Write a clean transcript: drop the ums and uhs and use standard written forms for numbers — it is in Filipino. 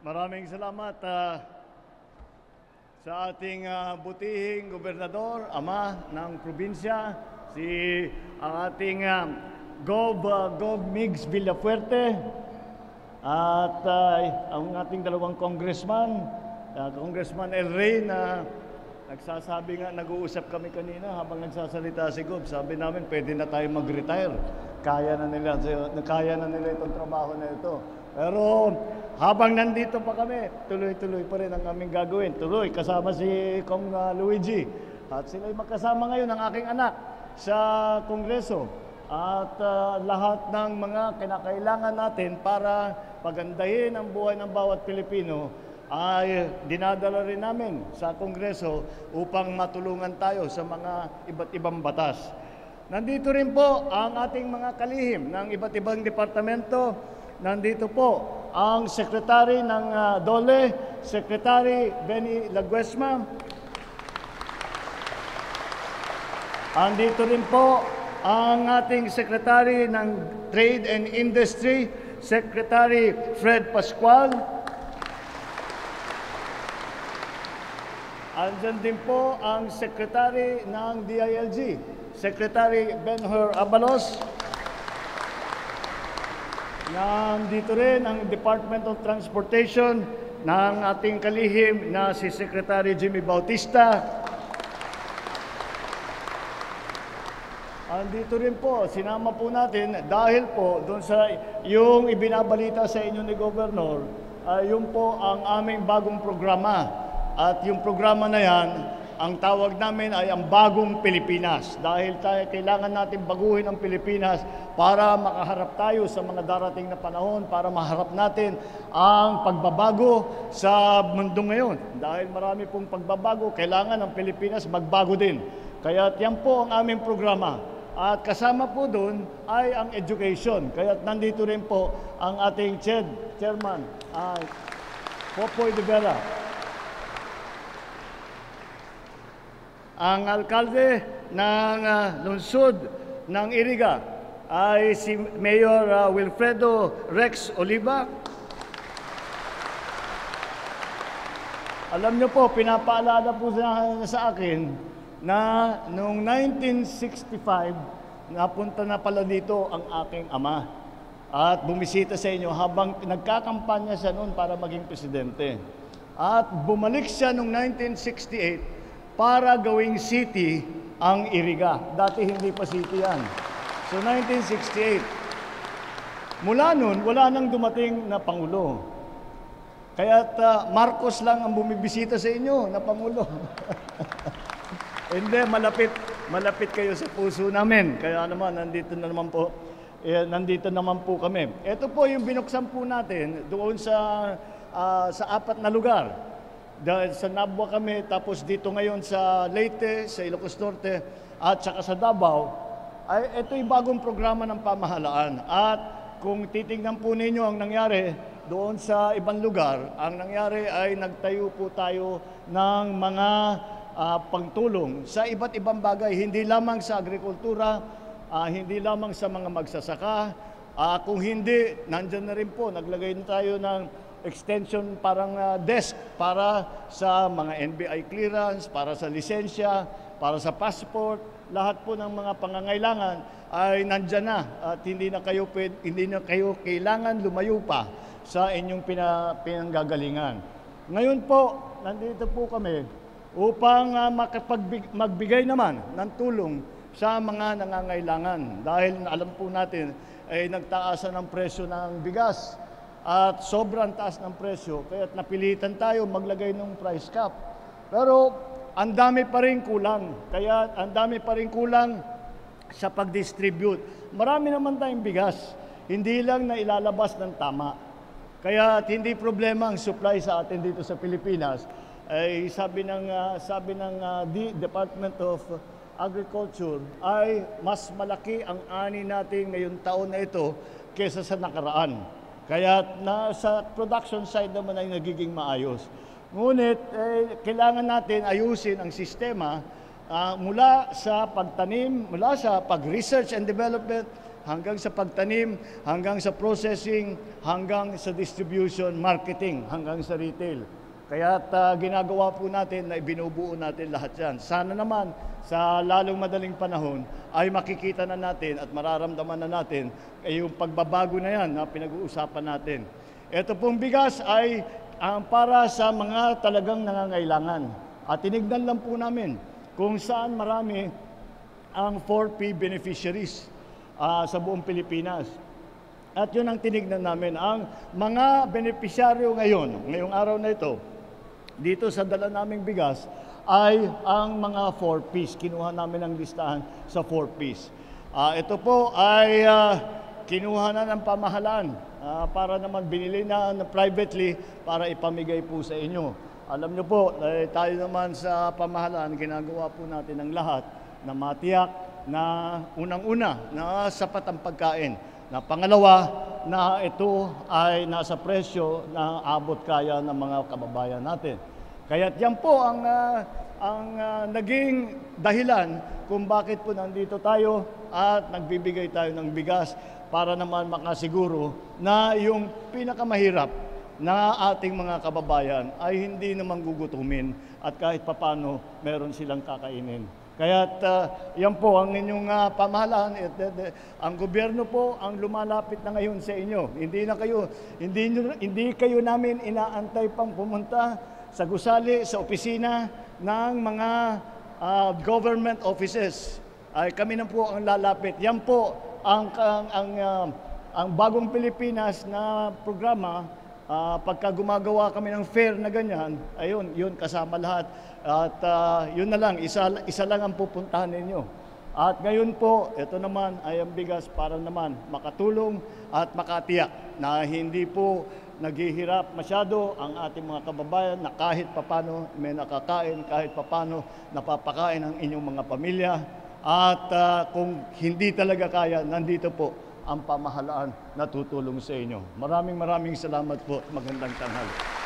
Maraming salamat sa ating butihing gobernador, ama ng probinsya, ang ating Gov. Migs Villafuerte, at ang ating dalawang congressman, Congressman El Rey, na nagsasabi nga, nag-uusap kami kanina habang nagsasalita si Gov. Sabi namin, pwede na tayo mag-retire. Kaya na nila itong trabaho na ito. Pero habang nandito pa kami, tuloy-tuloy pa rin ang aming gagawin. Tuloy, kasama si Kong Luigi. At sila'y magkasama ngayon ng aking anak sa Kongreso. At lahat ng mga kinakailangan natin para pagandahin ang buhay ng bawat Pilipino ay dinadala rin namin sa Kongreso upang matulungan tayo sa mga iba't ibang batas. Nandito rin po ang ating mga kalihim ng iba't ibang departamento. Nandito po ang Secretary ng DOLE, Secretary Benny Laguesma. Andito rin po ang ating Secretary ng Trade and Industry, Secretary Fred Pascual. Andyan din po ang Secretary ng DILG, Secretary Benhur Abalos. Nandito rin ang Department of Transportation ng ating kalihim na si Secretary Jimmy Bautista. Andito rin po, sinama po natin dahil po doon sa yung ibinabalita sa inyo ni Governor, yun po ang aming bagong programa. At yung programa na yan, ang tawag namin ay ang Bagong Pilipinas. Dahil kailangan natin baguhin ang Pilipinas para makaharap tayo sa mga darating na panahon, para maharap natin ang pagbabago sa mundo ngayon. Dahil marami pong pagbabago, kailangan ang Pilipinas magbago din. Kaya yan po ang aming programa. At kasama po doon ay ang education. Kaya nandito rin po ang ating chairman, Popoy de Vera. Ang alkalde ng lungsod ng Iriga ay si Mayor Wilfredo Rex Oliva. Alam niyo po, pinapaalala po sa akin na noong 1965, napunta na pala dito ang aking ama at bumisita sa inyo habang nagkakampanya siya noon para maging presidente. At bumalik siya noong 1968 para gawing city ang Iriga. Dati hindi pa city yan. So 1968. Mula nun, wala nang dumating na Pangulo. Kaya't Marcos lang ang bumibisita sa inyo na Pangulo. Hindi, malapit kayo sa puso namin. Kaya naman, nandito naman po kami. Ito po yung binuksan po natin doon sa 4 na lugar. Dahil sa Nabwa kami, tapos dito ngayon sa Leyte, sa Ilocos Norte, at saka sa Davao, ay ito yung bagong programa ng pamahalaan. At kung titingnan po ninyo ang nangyari doon sa ibang lugar, ang nangyari ay nagtayo po tayo ng mga pagtulong sa iba't ibang bagay, hindi lamang sa agrikultura, hindi lamang sa mga magsasaka, kung hindi, nandyan na rin po, naglagay na tayo ng extension parang desk para sa mga NBI clearance, para sa lisensya, para sa passport, lahat po ng mga pangangailangan ay nandyan na at hindi na kayo kailangan lumayo pa sa inyong pinanggagalingan. Ngayon po, nandito po kami upang magbigay naman ng tulong sa mga nangangailangan dahil alam po natin ay nagtaasan ang presyo ng bigas. At sobrang taas ng presyo, kaya't napilitan tayo maglagay ng price cap. Pero ang dami pa rin kulang, kaya ang dami pa rin kulang sa pag-distribute. Marami naman tayong bigas, hindi lang na ilalabas ng tama. Kaya hindi problema ang supply sa atin dito sa Pilipinas. Ay sabi ng Department of Agriculture ay mas malaki ang ani natin ngayong taon na ito kaysa sa nakaraan. Kaya sa production side naman ay nagiging maayos. Ngunit kailangan natin ayusin ang sistema mula sa pagtanim, mula sa pag-research and development, hanggang sa pagtanim, hanggang sa processing, hanggang sa distribution, marketing, hanggang sa retail. Kaya ginagawa po natin na ibinubuo natin lahat yan. Sana naman sa lalong madaling panahon ay makikita na natin at mararamdaman na natin yung pagbabago na yan na pinag-uusapan natin. Ito pong bigas ay para sa mga talagang nangangailangan. At tinignan lang po namin kung saan marami ang 4P beneficiaries sa buong Pilipinas. At yun ang tinignan namin. Ang mga benepisyaryo ngayong araw na ito, dito sa dala naming bigas, ay ang mga 4Ps. Kinuha namin ang listahan sa 4Ps. Ito po ay kinuha na ng pamahalaan para naman binili na privately para ipamigay po sa inyo. Alam nyo po, tayo naman sa pamahalaan, ginagawa po natin ang lahat na matiyak na unang-una na sapat ang pagkain. Na pangalawa, na ito ay nasa presyo na abot kaya ng mga kababayan natin. Kaya yan po ang naging dahilan kung bakit po nandito tayo at nagbibigay tayo ng bigas para naman makasiguro na yung pinakamahirap na ating mga kababayan ay hindi naman gugutumin at kahit papano meron silang kakainin. Kaya yan po ang inyong pamahalaan. Ang gobyerno po ang lumalapit na ngayon sa inyo. Hindi kayo namin inaantay pang pumunta sa gusali, sa opisina ng mga government offices. Ay kami na po ang lalapit. Yan po ang Bagong Pilipinas na programa. Pagka gumagawa kami ng fair na ganyan, ayun, yun kasama lahat. At yun na lang, isa lang ang pupuntahan ninyo. At ngayon po, ito naman ay ang bigas para naman makatulong at makatiyak na hindi po naghihirap masyado ang ating mga kababayan na kahit papano may nakakain, kahit papano napapakain ang inyong mga pamilya. At kung hindi talaga kaya, nandito po ang pamahalaan na tutulong sa inyo. Maraming salamat po. Magandang tanghali.